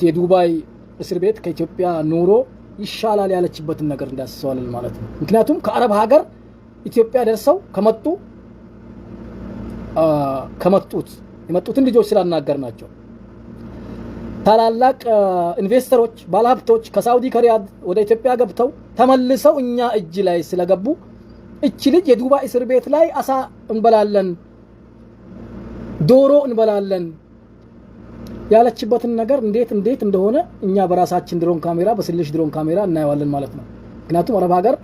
የዱባይ እስር ቤት ከኢትዮጵያ ኑሮ ይሻላል ያለችበትን ነገር እንዳስሰዋለን ማለት ነው። ምክንያቱም ከአረብ ሀገር ኢትዮጵያ ደርሰው የመጡትን ልጆች ስላናገርናቸው ታላላቅ ኢንቨስተሮች ባለሀብቶች ከሳውዲ ከሪያድ ወደ ኢትዮጵያ ገብተው ተመልሰው እኛ እጅ ላይ ስለገቡ እቺ ልጅ የዱባይ እስር ቤት ላይ አሳ እንበላለን ዶሮ እንበላለን ያለችበትን ነገር እንዴት እንደሆነ እኛ በራሳችን ድሮን ካሜራ በስልሽ ድሮን ካሜራ እናየዋለን ማለት ነው። ምክንያቱም አረብ ሀገር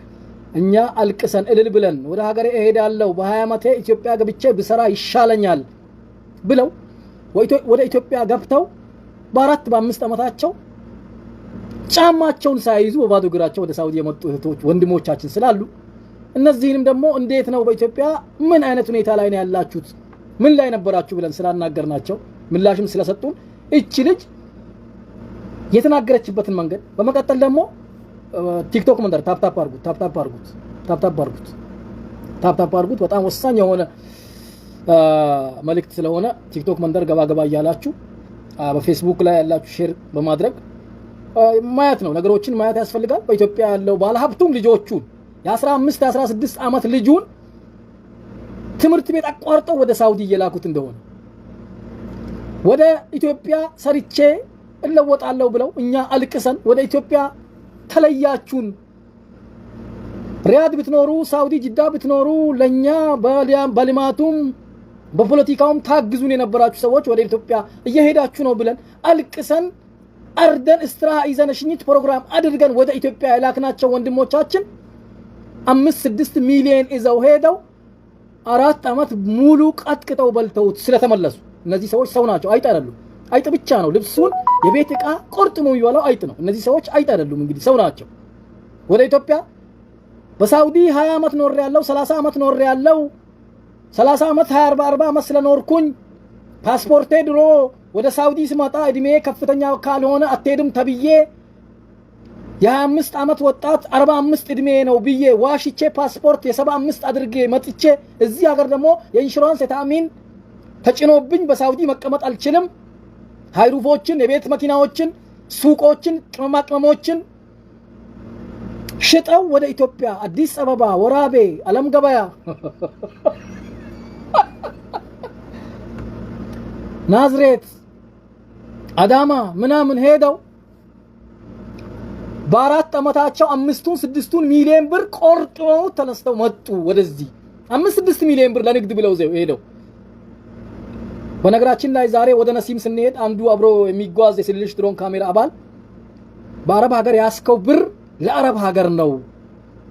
እኛ አልቅሰን እልል ብለን ወደ ሀገሬ እሄዳለሁ በ20 ዓመቴ ኢትዮጵያ ገብቼ ብሰራ ይሻለኛል ብለው ወደ ኢትዮጵያ ገብተው በአራት በአምስት ዓመታቸው ጫማቸውን ሳይዙ በባዶ እግራቸው ወደ ሳውዲ የመጡ እህቶች ወንድሞቻችን ስላሉ እነዚህንም ደግሞ እንዴት ነው በኢትዮጵያ ምን አይነት ሁኔታ ላይ ነው ያላችሁት ምን ላይ ነበራችሁ ብለን ስላናገርናቸው ምላሽም ስለሰጡን እቺ ልጅ የተናገረችበትን መንገድ በመቀጠል ደግሞ ቲክቶክ መንደር ታፕታፕ አድርጉት በጣም ወሳኝ የሆነ መልእክት ስለሆነ ቲክቶክ መንደር ገባ እያላችሁ በፌስቡክ ላይ ያላችሁ ሼር በማድረግ ማየት ነው ነገሮችን ማየት ያስፈልጋል። በኢትዮጵያ ያለው ባለሀብቱም ልጆቹን የ15 16 ዓመት ልጁን ትምህርት ቤት አቋርጠው ወደ ሳውዲ እየላኩት እንደሆነ ወደ ኢትዮጵያ ሰርቼ እለወጣለሁ ብለው እኛ አልቅሰን ወደ ኢትዮጵያ ተለያችሁን ሪያድ ብትኖሩ ሳውዲ ጅዳ ብትኖሩ ለኛ በልማቱም በፖለቲካውም ታግዙን የነበራችሁ ሰዎች ወደ ኢትዮጵያ እየሄዳችሁ ነው ብለን አልቅሰን አርደን استراحة ይዘን ሽኝት ፕሮግራም አድርገን ወደ ኢትዮጵያ ያላክናቸው ወንድሞቻችን 5-6 ሚሊዮን ይዘው ሄደው 4 ዓመት ሙሉ ቀጥቅጠው በልተውት ስለተመለሱ እነዚህ ሰዎች ሰው ናቸው አይጥ አይደሉም። አይጥ ብቻ ነው ልብሱን የቤት ዕቃ ቆርጥሞ ይዋለው አይጥ ነው። እነዚህ ሰዎች አይጥ አይደሉም እንግዲህ ሰው ናቸው። ወደ ኢትዮጵያ በሳውዲ 20 ዓመት ኖር ያለው 30 ዓመት ኖር ያለው 30 ዓመት 40 ዓመት ስለኖርኩኝ ፓስፖርቴ ድሮ ወደ ሳውዲ ስመጣ እድሜ ከፍተኛ ካልሆነ አትሄድም ተብዬ የ25 ዓመት ወጣት 45 እድሜ ነው ብዬ ዋሽቼ ፓስፖርት የ75 አድርጌ መጥቼ እዚህ ሀገር ደግሞ የኢንሹራንስ የታሚን ተጭኖብኝ በሳውዲ መቀመጥ አልችልም። ሃይሩፎችን የቤት መኪናዎችን ሱቆችን ቅመማቅመሞችን ሽጠው ወደ ኢትዮጵያ አዲስ አበባ ወራቤ አለም ገበያ ናዝሬት አዳማ ምናምን ሄደው በአራት ዓመታቸው 5-6 ሚሊዮን ብር ቆርጠው ተነስተው መጡ ወደዚህ 5-6 ሚሊዮን ብር ለንግድ ብለው ሄደው በነገራችን ላይ ዛሬ ወደ ነሲም ስንሄድ አንዱ አብሮ የሚጓዝ የስልሽ ድሮን ካሜራ አባል በአረብ ሀገር ያስከው ብር ለአረብ ሀገር ነው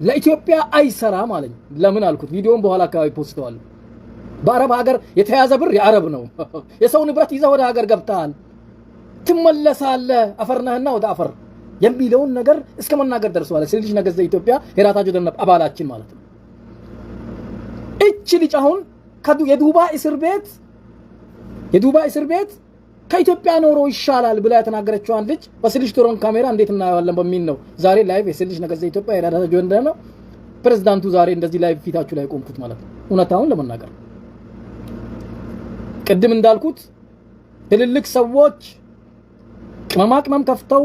ለኢትዮጵያ አይሰራም አለኝ። ለምን አልኩት ቪዲዮውን በኋላ አካባቢ ፖስተዋለሁ። በአረብ ሀገር የተያዘ ብር የአረብ ነው። የሰው ንብረት ይዘው ወደ ሀገር ገብታል ትመለሳለህ አፈርነህና ወደ አፈር የሚለውን ነገር እስከ መናገር ደርሷል። ስልሽ ነገዘ ኢትዮጵያ ሄራታጆ ደነብ አባላችን ማለት ነው። እቺ ልጅ አሁን የዱባይ እስር ቤት ከኢትዮጵያ ኖሮ ይሻላል ብላ የተናገረችው አንድ ልጅ በስልሽ ድሮን ካሜራ እንዴት እናያለን በሚል ነው ዛሬ ላይቭ የስልሽ ነገዘ ኢትዮጵያ ሄራታጆ ደነብ ፕሬዝዳንቱ ዛሬ እንደዚህ ላይቭ ፊታችሁ ላይ ቆምኩት ማለት ነው። እውነታውን ለመናገር ቅድም እንዳልኩት ትልልቅ ሰዎች ቅመማቅመም ከፍተው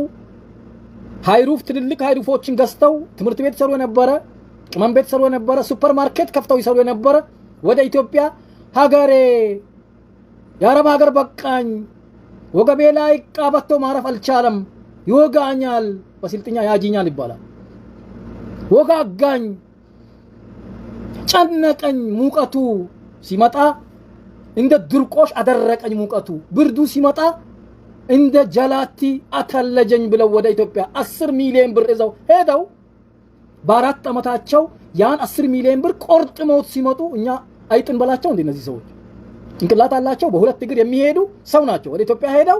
ትልልቅ ሃይሩፎችን ገዝተው ትምህርት ቤት ሰሩ የነበረ ቅመም ቤት ሰሩ የነበረ ሱፐርማርኬት ከፍተው ይሰሩ የነበረ ወደ ኢትዮጵያ ሀገሬ የአረብ ሀገር በቃኝ ወገቤ ላይ ቃበቶ ማረፍ አልቻለም ይወጋኛል በስልጥኛ ያጂኛል ይባላል። ወጋጋኝ ጨነቀኝ ሙቀቱ ሲመጣ እንደ ድርቆሽ አደረቀኝ ሙቀቱ ብርዱ ሲመጣ እንደ ጀላቲ አተለጀኝ ብለው ወደ ኢትዮጵያ 10 ሚሊዮን ብር ይዘው ሄደው በአራት ዓመታቸው ያን 10 ሚሊዮን ብር ቆርጥመውት ሲመጡ እኛ አይጥን በላቸው እንደ እነዚህ ሰዎች እንቅላት አላቸው በሁለት እግር የሚሄዱ ሰው ናቸው። ወደ ኢትዮጵያ ሄደው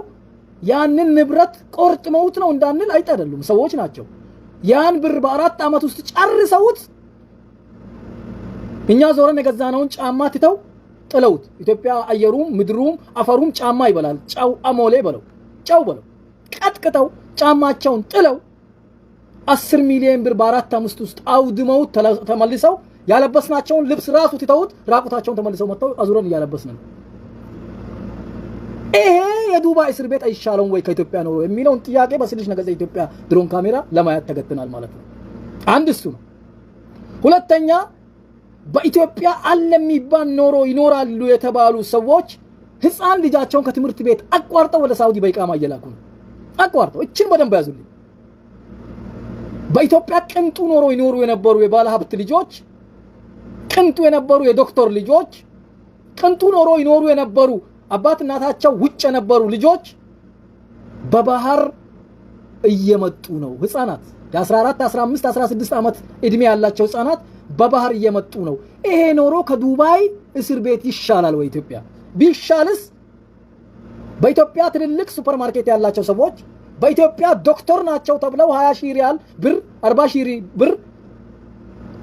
ያንን ንብረት ቆርጥመውት ነው እንዳንል አይጥ አይደሉም ሰዎች ናቸው። ያን ብር በአራት ዓመት ውስጥ ጨርሰውት እኛ ዞረን የገዛነውን ጫማ ትተው ጥለውት ኢትዮጵያ አየሩም ምድሩም አፈሩም ጫማ ይበላል ጫው አሞሌ በለው ጫው በለው ቀጥቅጠው ጫማቸውን ጥለው 10 ሚሊዮን ብር በአራት ዓመት ውስጥ አውድመው ተመልሰው ያለበስናቸውን ልብስ ራሱ ትተውት ራቁታቸውን ተመልሰው መጥተው አዙረን ያለበስነን ይሄ የዱባይ እስር ቤት አይሻለውም ወይ ከኢትዮጵያ ኖሮ የሚለውን ጥያቄ በስልሽ ነገዘ ኢትዮጵያ ድሮን ካሜራ ለማየት ተገጥተናል ማለት ነው። አንድ እሱ ነው። ሁለተኛ በኢትዮጵያ አለ የሚባል ኖሮ ይኖራሉ የተባሉ ሰዎች ህፃን ልጃቸውን ከትምህርት ቤት አቋርጠው ወደ ሳውዲ በኢቃማ እየላኩ ነው። አቋርጠው እቺን በደንብ ያዙልኝ። በኢትዮጵያ ቅንጡ ኖሮ ይኖሩ የነበሩ የባለ ሀብት ልጆች፣ ቅንጡ የነበሩ የዶክተር ልጆች፣ ቅንጡ ኖሮ ይኖሩ የነበሩ አባት እናታቸው ውጭ የነበሩ ልጆች በባህር እየመጡ ነው። ህፃናት የ14 15 16 ዓመት እድሜ ያላቸው ህፃናት በባህር እየመጡ ነው። ይሄ ኖሮ ከዱባይ እስር ቤት ይሻላል ወይ? ኢትዮጵያ ቢሻልስ በኢትዮጵያ ትልልቅ ሱፐርማርኬት ያላቸው ሰዎች በኢትዮጵያ ዶክተር ናቸው ተብለው 20 ሺህ ሪያል ብር 40 ሺህ ብር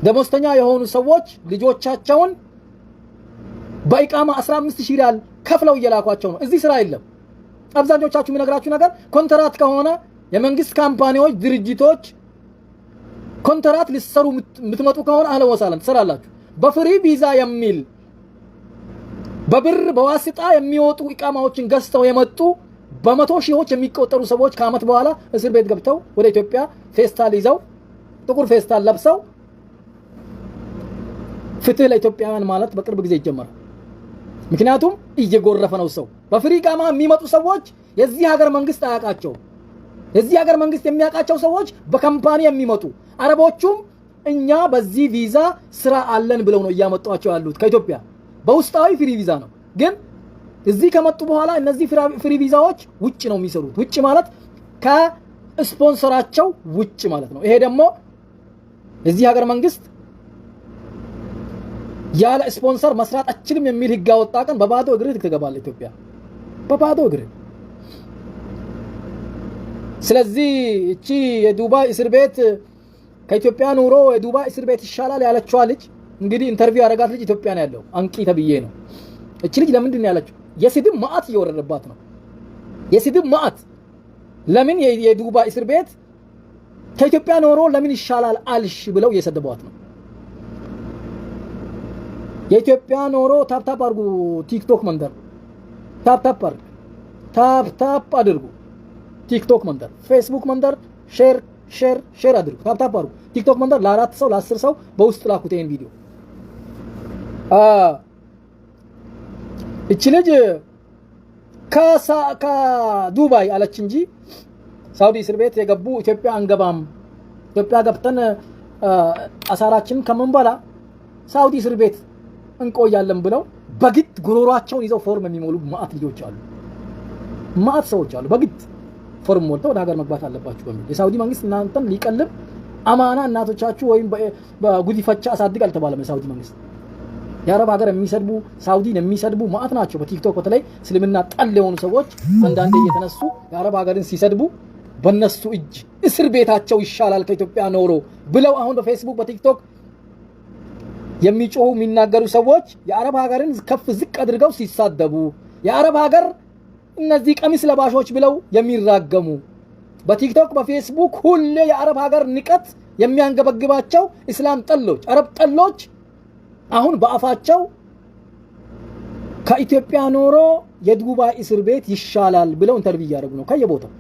ደሞዝተኛ የሆኑ ሰዎች ልጆቻቸውን በኢቃማ 15 ሺህ ሪያል ከፍለው እየላኳቸው ነው። እዚህ ስራ የለም። አብዛኞቻችሁ የሚነግራችሁ ነገር ኮንትራት ከሆነ የመንግስት ካምፓኒዎች ድርጅቶች ኮንትራት ሊሰሩ የምትመጡ ከሆነ አህለ ወሳለን ትሰራላችሁ። በፍሪ ቪዛ የሚል በብር በዋስጣ የሚወጡ ኢቃማዎችን ገዝተው የመጡ በመቶ ሺዎች የሚቆጠሩ ሰዎች ከአመት በኋላ እስር ቤት ገብተው ወደ ኢትዮጵያ ፌስታል ይዘው ጥቁር ፌስታል ለብሰው ፍትህ ለኢትዮጵያውያን ማለት በቅርብ ጊዜ ይጀመራል። ምክንያቱም እየጎረፈ ነው ሰው። በፍሪ ኢቃማ የሚመጡ ሰዎች የዚህ ሀገር መንግስት አያውቃቸው። የዚህ ሀገር መንግስት የሚያውቃቸው ሰዎች በካምፓኒ የሚመጡ አረቦቹም እኛ በዚህ ቪዛ ስራ አለን ብለው ነው እያመጧቸው ያሉት ከኢትዮጵያ። በውስጣዊ ፍሪ ቪዛ ነው፣ ግን እዚህ ከመጡ በኋላ እነዚህ ፍሪ ቪዛዎች ውጭ ነው የሚሰሩት። ውጭ ማለት ከስፖንሰራቸው ውጭ ማለት ነው። ይሄ ደግሞ የዚህ ሀገር መንግስት ያለ ስፖንሰር መስራት አችልም የሚል ህግ አወጣ ቀን በባዶ እግር ትገባለህ ኢትዮጵያ፣ በባዶ እግር። ስለዚህ እቺ የዱባይ እስር ቤት ከኢትዮጵያ ኑሮ የዱባይ እስር ቤት ይሻላል ያለችው ልጅ እንግዲህ ኢንተርቪው ያደረጋት ልጅ ኢትዮጵያ ነው ያለው፣ አንቂ ተብዬ ነው። እቺ ልጅ ለምንድን ነው ያለችው? የስድብ ማአት እየወረደባት ነው። የስድብ ማአት። ለምን የዱባይ እስር ቤት ከኢትዮጵያ ኑሮ ለምን ይሻላል አልሽ ብለው እየሰደቧት ነው። የኢትዮጵያ ኑሮ ታፕታፕ አድርጉ። ቲክቶክ መንደር ታፕታፕ አድርጉ፣ ታፕታፕ አድርጉ። ቲክቶክ መንደር፣ ፌስቡክ መንደር ሼር አድርጉ፣ ታፕታፕ አድርጉ። ቲክቶክ መንደር ለ4 ሰው ለ10 ሰው በውስጥ ላኩት ይሄን ቪዲዮ። እቺ ልጅ ከዱባይ አለች እንጂ ሳውዲ እስር ቤት የገቡ ኢትዮጵያ አንገባም፣ ኢትዮጵያ ገብተን አሳራችን ከመንበላ ሳውዲ እስር ቤት እንቆያለን ብለው በግድ ጉሮሯቸውን ይዘው ፎርም የሚሞሉ ማአት ልጆች አሉ፣ ማአት ሰዎች አሉ። በግድ ፎርም ሞልተው ወደ ሀገር መግባት አለባችሁ በሚል የሳውዲ መንግስት እናንተን ሊቀልብ አማና እናቶቻችሁ ወይም በጉዲፈቻ አሳድግ አልተባለም። የሳውዲ መንግስት የአረብ ሀገር የሚሰድቡ ሳውዲን የሚሰድቡ ማአት ናቸው። በቲክቶክ በተለይ እስልምና ጠል የሆኑ ሰዎች አንዳንዴ እየተነሱ የአረብ ሀገርን ሲሰድቡ በነሱ እጅ እስር ቤታቸው ይሻላል ከኢትዮጵያ ኖሮ ብለው አሁን በፌስቡክ በቲክቶክ የሚጮሁ የሚናገሩ ሰዎች የአረብ ሀገርን ከፍ ዝቅ አድርገው ሲሳደቡ የአረብ ሀገር እነዚህ ቀሚስ ለባሾች ብለው የሚራገሙ በቲክቶክ በፌስቡክ ሁሌ የአረብ ሀገር ንቀት የሚያንገበግባቸው እስላም ጠሎች አረብ ጠሎች አሁን በአፋቸው ከኢትዮጵያ ኖሮ የዱባይ እስር ቤት ይሻላል ብለው ኢንተርቪው ያደርጉ ነው ከየቦታው።